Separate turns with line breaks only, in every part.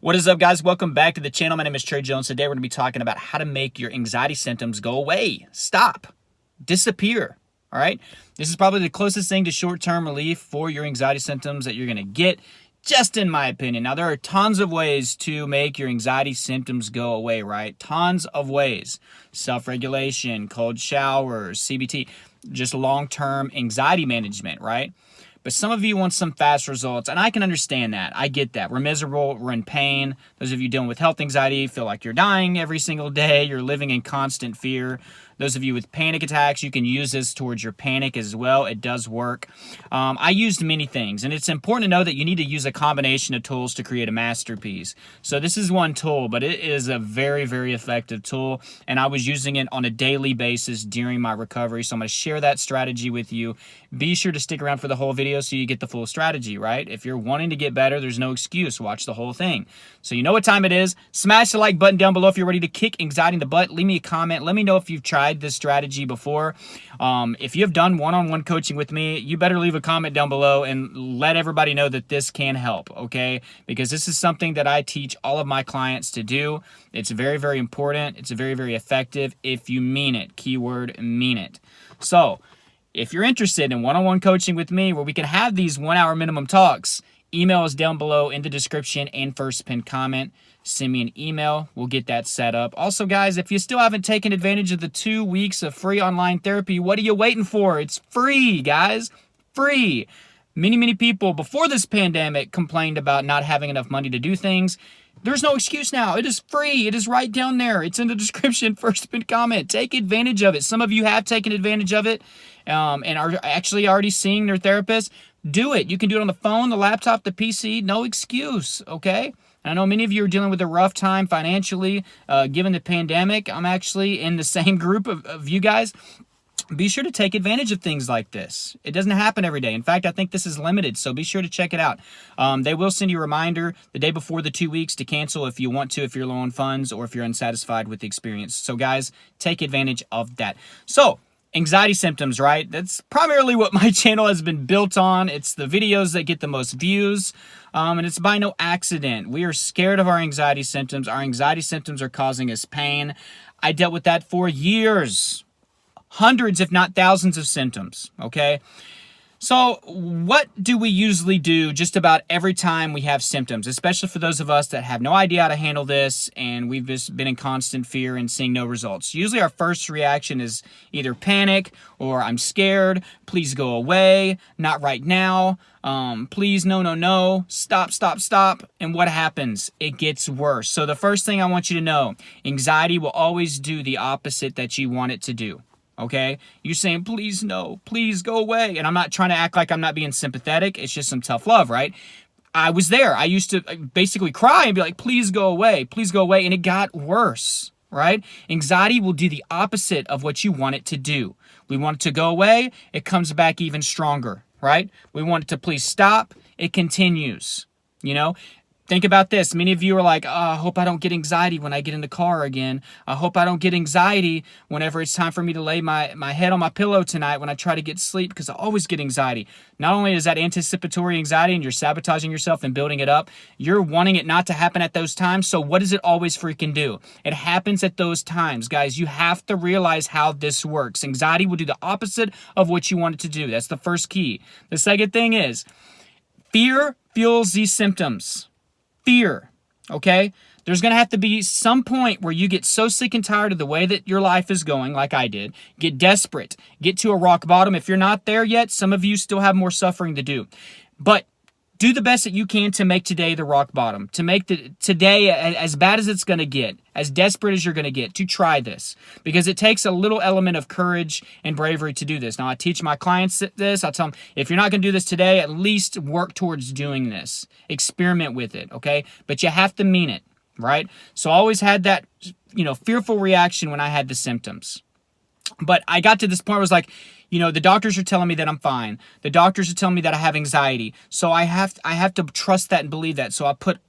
What is up, guys? Welcome back to the channel. My name is Trey Jones. Today we're going to be talking about how to make your anxiety symptoms go away, stop, disappear. All right? This is probably the closest thing to short-term relief for your anxiety symptoms that you're going to get, just in my opinion. Now, there are tons of ways to make your anxiety symptoms go away, right? Tons of ways. Self-regulation, cold showers, CBT, just long-term anxiety management, right? But some of you want some fast results, and I can understand that. I get that. We're miserable. We're in pain. Those of you dealing with health anxiety feel like you're dying every single day. You're living in constant fear. Those of you with panic attacks, you can use this towards your panic as well. It does work. I used many things, and it's important to know that you need to use a combination of tools to create a masterpiece. So this is one tool, but it is a very, very effective tool, and I was using it on a daily basis during my recovery, so I'm going to share that strategy with you. Be sure to stick around for the whole video so you get the full strategy, right? If you're wanting to get better, there's no excuse. Watch the whole thing. So you know what time it is. Smash the like button down below if you're ready to kick anxiety in the butt. Leave me a comment. Let me know if you've tried this strategy before. If you have done one-on-one coaching with me, you better leave a comment down below and let everybody know that this can help, okay? Because this is something that I teach all of my clients to do. It's very, very important. It's very, very effective if you mean it. Keyword, mean it. So if you're interested in one-on-one coaching with me where we can have these 1 hour minimum talks, email is down below in the description and first pinned comment. Send me an email. We'll get that set up. Also, guys, if you still haven't taken advantage of the 2 weeks of free online therapy, what are you waiting for? It's free, guys. Free. Many people before this pandemic complained about not having enough money to do things. There's no excuse now. It is free. It is right down there. It's in the description, first pinned comment. Take advantage of it. Some of you have taken advantage of it and are actually already seeing their therapist. Do it. You can do it on the phone, the laptop, the PC. No excuse, okay? I know many of you are dealing with a rough time financially given the pandemic. I'm actually in the same group of you guys. Be sure to take advantage of things like this. It doesn't happen every day. In fact, I think this is limited, so be sure to check it out. They will send you a reminder the day before the 2 weeks to cancel if you want to, if you're low on funds or if you're unsatisfied with the experience. So guys, take advantage of that. So, anxiety symptoms, right? That's primarily what my channel has been built on. It's the videos that get the most views, and it's by no accident. We are scared of our anxiety symptoms. Our anxiety symptoms are causing us pain. I dealt with that for years. Hundreds, if not thousands of symptoms, okay? So what do we usually do just about every time we have symptoms, especially for those of us that have no idea how to handle this and we've just been in constant fear and seeing no results? Usually our first reaction is either panic or I'm scared, please go away, not right now, please, no, stop. And what happens? It gets worse. So the first thing I want you to know, anxiety will always do the opposite that you want it to do. Okay? You're saying, please no, please go away. And I'm not trying to act like I'm not being sympathetic. It's just some tough love, right? I was there. I used to basically cry and be like, please go away, please go away. And it got worse, right? Anxiety will do the opposite of what you want it to do. We want it to go away. It comes back even stronger, right? We want it to please stop. It continues, you know? Think about this. Many of you are like, oh, I hope I don't get anxiety when I get in the car again. I hope I don't get anxiety whenever it's time for me to lay my head on my pillow tonight when I try to get sleep, because I always get anxiety. Not only is that anticipatory anxiety and you're sabotaging yourself and building it up, you're wanting it not to happen at those times. So what does it always freaking do? It happens at those times. Guys, you have to realize how this works. Anxiety will do the opposite of what you want it to do. That's the first key. The second thing is fear fuels these symptoms. Fear, okay? There's going to have to be some point where you get so sick and tired of the way that your life is going, like I did, get desperate, get to a rock bottom. If you're not there yet, some of you still have more suffering to do. But do the best that you can to make today the rock bottom, to make today as bad as it's going to get, as desperate as you're going to get, to try this. Because it takes a little element of courage and bravery to do this. Now, I teach my clients this. I tell them, if you're not going to do this today, at least work towards doing this. Experiment with it, okay? But you have to mean it, right? So I always had that, fearful reaction when I had the symptoms. But I got to this point where I was like, the doctors are telling me that I'm fine. The doctors are telling me that I have anxiety. So I have to trust that and believe that. So I put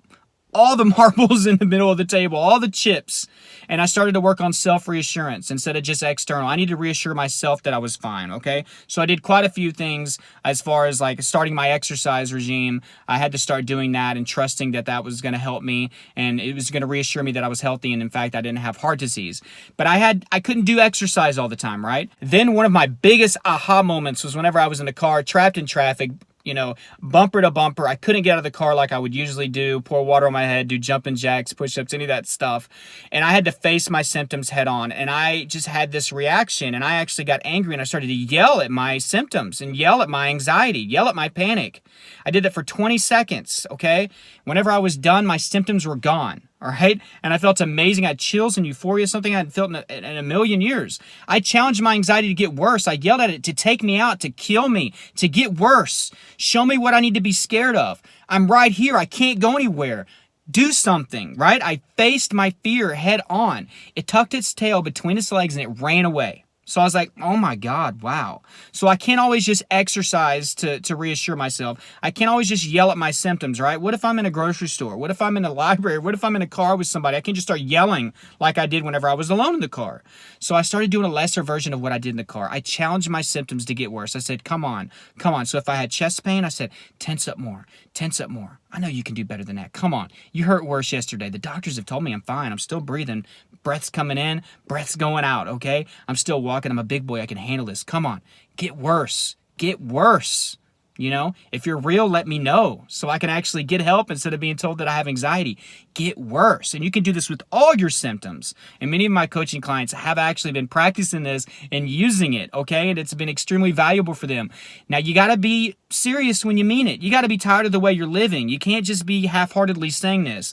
all the marbles in the middle of the table, all the chips. And I started to work on self-reassurance instead of just external. I need to reassure myself that I was fine, okay? So I did quite a few things as far as like starting my exercise regime. I had to start doing that and trusting that that was going to help me and it was going to reassure me that I was healthy and in fact I didn't have heart disease. But I couldn't do exercise all the time, right? Then one of my biggest aha moments was whenever I was in the car, trapped in traffic, you know, bumper to bumper. I couldn't get out of the car like I would usually do, pour water on my head, do jumping jacks, push-ups, any of that stuff. And I had to face my symptoms head on. And I just had this reaction and I actually got angry and I started to yell at my symptoms and yell at my anxiety, yell at my panic. I did that for 20 seconds, okay? Whenever I was done, my symptoms were gone. All right. And I felt amazing. I had chills and euphoria, something I hadn't felt in a million years. I challenged my anxiety to get worse. I yelled at it to take me out, to kill me, to get worse. Show me what I need to be scared of. I'm right here. I can't go anywhere. Do something, right? I faced my fear head on. It tucked its tail between its legs and it ran away. So I was like, oh my God, wow. So I can't always just exercise to reassure myself. I can't always just yell at my symptoms, right? What if I'm in a grocery store? What if I'm in a library? What if I'm in a car with somebody? I can't just start yelling like I did whenever I was alone in the car. So I started doing a lesser version of what I did in the car. I challenged my symptoms to get worse. I said, come on, come on. So if I had chest pain, I said, tense up more, tense up more. I know you can do better than that. Come on. You hurt worse yesterday. The doctors have told me I'm fine. I'm still breathing. Breath's coming in, breath's going out, okay? I'm still walking. I'm a big boy. I can handle this. Come on. Get worse. Get worse. You know, if you're real, let me know so I can actually get help instead of being told that I have anxiety. Get worse. And you can do this with all your symptoms. And many of my coaching clients have actually been practicing this and using it, okay? And it's been extremely valuable for them. Now, you got to be serious when you mean it. You got to be tired of the way you're living. You can't just be half-heartedly saying this.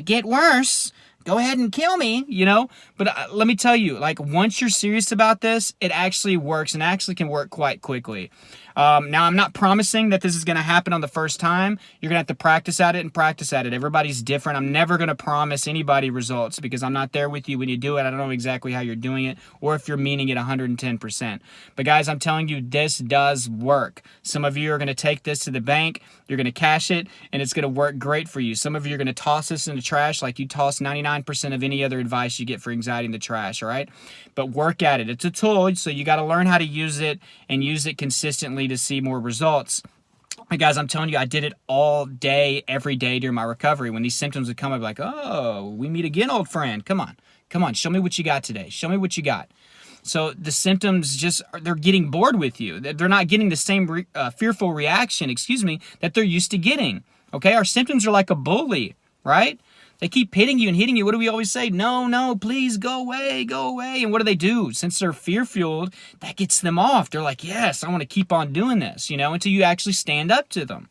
Get worse. Go ahead and kill me, you know? But let me tell you, like, once you're serious about this, it actually works and actually can work quite quickly. Now, I'm not promising that this is going to happen on the first time. You're going to have to practice at it and practice at it. Everybody's different. I'm never going to promise anybody results because I'm not there with you when you do it. I don't know exactly how you're doing it or if you're meaning it 110%. But guys, I'm telling you, this does work. Some of you are going to take this to the bank. You're going to cash it, and it's going to work great for you. Some of you are going to toss this in the trash like you toss 99% of any other advice you get for anxiety in the trash, all right? But work at it. It's a tool, so you got to learn how to use it and use it consistently to see more results. And guys, I'm telling you, I did it all day, every day during my recovery. When these symptoms would come, I'd be like, oh, we meet again, old friend. Come on, show me what you got today. Show me what you got. So the symptoms just, they're getting bored with you. They're not getting the same fearful reaction, that they're used to getting. Okay, our symptoms are like a bully, right? They keep hitting you and hitting you. What do we always say? No, please go away, go away. And what do? Since they're fear-fueled, that gets them off. They're like, yes, I want to keep on doing this, until you actually stand up to them.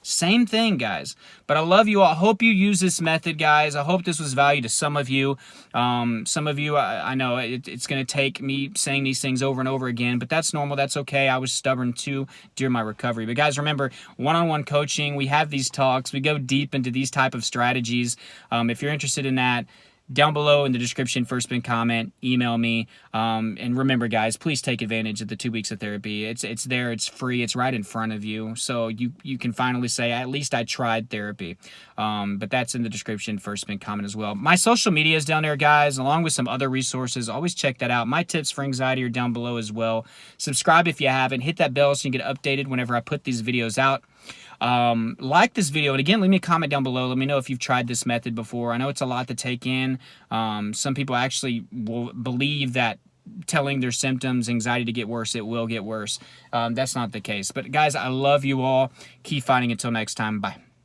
Same thing, guys. But I love you all. I hope you use this method, guys. I hope this was value to some of you. Some of you, I know it's going to take me saying these things over and over again, but that's normal. That's okay. I was stubborn too during my recovery. But guys, remember, one-on-one coaching, we have these talks. We go deep into these type of strategies. If you're interested in that, down below in the description, first pin comment, email me. And remember, guys, please take advantage of the 2 weeks of therapy. It's there. It's free. It's right in front of you. So you can finally say, at least I tried therapy. But that's in the description, first pin comment as well. My social media is down there, guys, along with some other resources. Always check that out. My tips for anxiety are down below as well. Subscribe if you haven't. Hit that bell so you can get updated whenever I put these videos out. Like this video, and again, leave me a comment down below. Let me know if you've tried this method before. I know it's a lot to take in. Some people actually will believe that telling their symptoms, anxiety to get worse, it will get worse. That's not the case. But guys, I love you all. Keep fighting until next time. Bye.